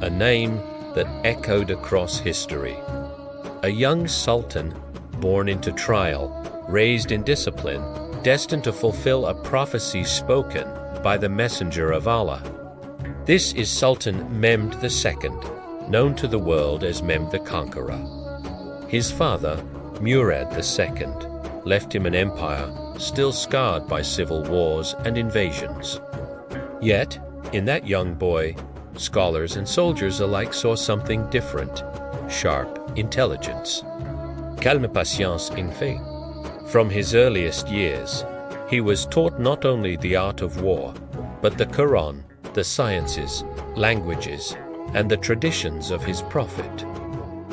a name that echoed across history. A young sultan, born into trial, raised in discipline, destined to fulfill a prophecy spoken by the messenger of Allah. This is Sultan Mehmed II, known to the world as Mehmed the Conqueror. His father, Murad II, left him an empire still scarred by civil wars and invasions. Yet, in that young boy, scholars and soldiers alike saw something different: sharp intelligence. Calme patience in fait. From his earliest years, he was taught not only the art of war, but the Quran, the sciences, languages, and the traditions of his prophet.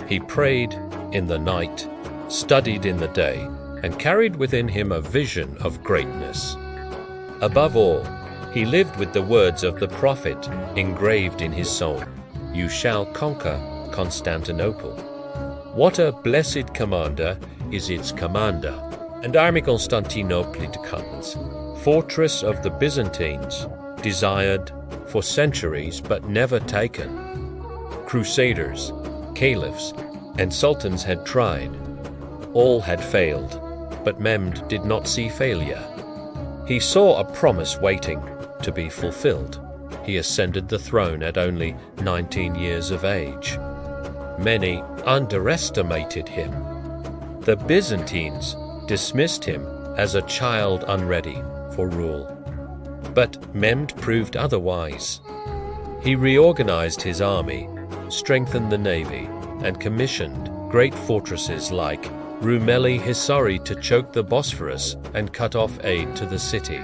He prayed in the night, studied in the day, and carried within him a vision of greatness. Above all, he lived with the words of the prophet engraved in his soul: "You shall conquer Constantinople." What a blessed commander is its commander! And army Constantinople it comes, fortress of the Byzantines, desired for centuries but never taken. Crusaders, caliphs, and sultans had tried. All had failed, but Mehmed did not see failure. He saw a promise waiting to be fulfilled. He ascended the throne at only 19 years of age. Many underestimated him. The Byzantines dismissed him as a child unready for rule. But Mehmed proved otherwise. He reorganized his army, strengthened the navy, and commissioned great fortresses like Rumeli Hisari to choke the Bosphorus and cut off aid to the city.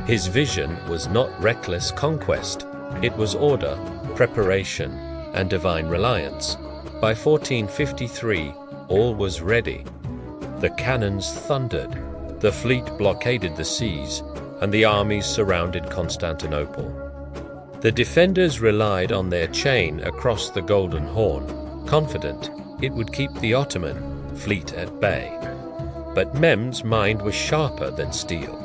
His vision was not reckless conquest. It was order, preparation, and divine reliance. By 1453, all was ready. The cannons thundered, the fleet blockaded the seas, and the armies surrounded Constantinople. The defenders relied on their chain across the Golden Horn, confident it would keep the Ottoman fleet at bay. But Mehmed's mind was sharper than steel.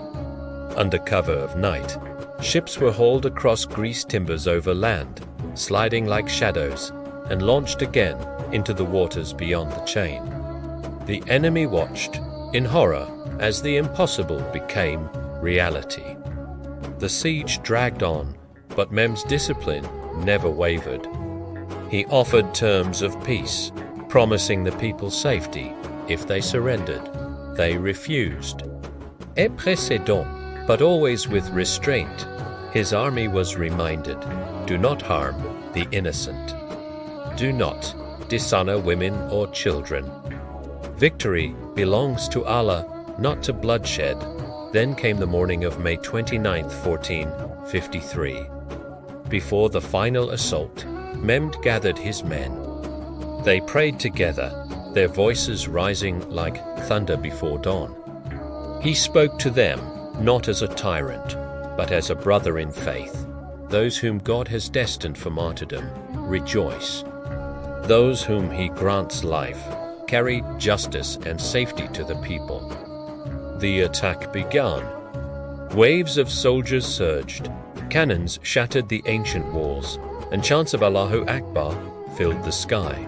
Under cover of night, ships were hauled across greased timbers over land, sliding like shadows, and launched again into the waters beyond the chain. The enemy watched in horror as the impossible became reality. The siege dragged on, but Mehmed's discipline never wavered. He offered terms of peace, promising the people safety if they surrendered. They refused. Et précédent, but always with restraint, his army was reminded: do not harm the innocent. Do not dishonor women or children. Victory belongs to Allah, not to bloodshed. Then came the morning of May 29, 1453. Before the final assault, Mehmed gathered his men. They prayed together, their voices rising like thunder before dawn. He spoke to them not as a tyrant, but as a brother in faith. Those whom God has destined for martyrdom, rejoice. Those whom He grants life, carry justice and safety to the people. The attack began. Waves of soldiers surged, cannons shattered the ancient walls, and chants of Allahu Akbar filled the sky.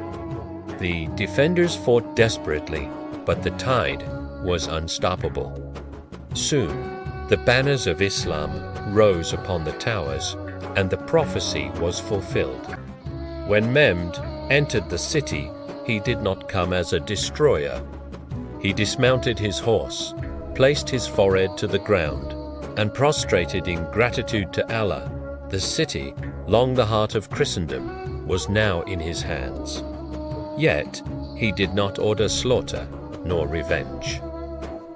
The defenders fought desperately, but the tide was unstoppable. Soon, the banners of Islam rose upon the towers, and the prophecy was fulfilled. When Mehmed entered the city, he did not come as a destroyer. He dismounted his horse, placed his forehead to the ground, and prostrated in gratitude to Allah. The city, long the heart of Christendom, was now in his hands. Yet, he did not order slaughter nor revenge.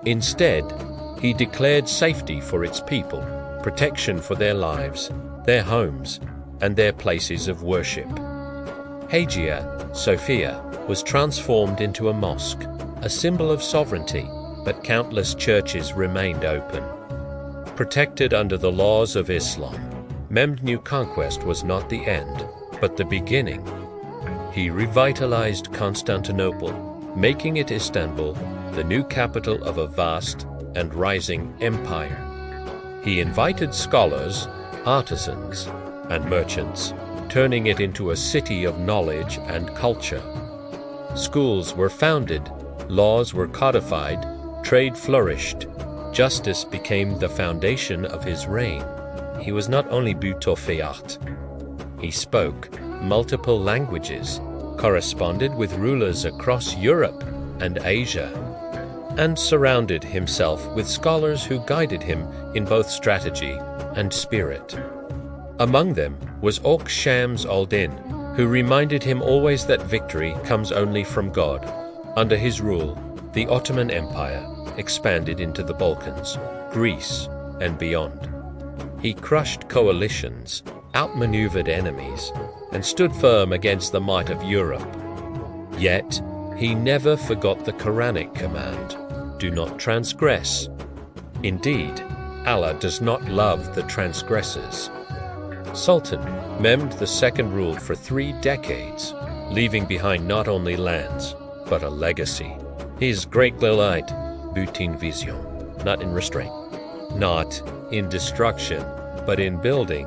Instead, he declared safety for its people, protection for their lives, their homes, and their places of worship. Hagia Sophia was transformed into a mosque, a symbol of sovereignty, but countless churches remained open. Protected under the laws of Islam, Mehmed's new conquest was not the end, but the beginning. He revitalized Constantinople, making it Istanbul, the new capital of a vast and rising empire. He invited scholars, artisans, and merchants, turning it into a city of knowledge and culture. Schools were founded, laws were codified, trade flourished. Justice became the foundation of his reign. He was not only Butofeart. He spoke multiple languages, corresponded with rulers across Europe and Asia, and surrounded himself with scholars who guided him in both strategy and spirit. Among them was Ok Shams al-Din, who reminded him always that victory comes only from God. Under his rule, the Ottoman Empire expanded into the Balkans, Greece, and beyond. He crushed coalitions, outmaneuvered enemies, and stood firm against the might of Europe. Yet, he never forgot the Quranic command, "Do not transgress." Indeed, Allah does not love the transgressors. Sultan Mehmed II ruled for 3 decades, leaving behind not only lands, but a legacy. His great light, butin vision, not in restraint, not in destruction, but in building.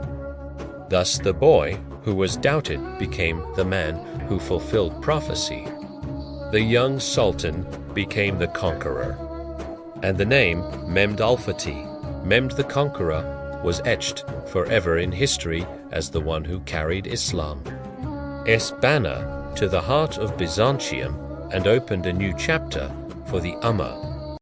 Thus the boy who was doubted became the man who fulfilled prophecy. The young sultan became the conqueror. And the name Mehmed al-Fatih, Mehmed the Conqueror, was etched forever in history as the one who carried Islam. Es banner to the heart of Byzantium and opened a new chapter for the Ummah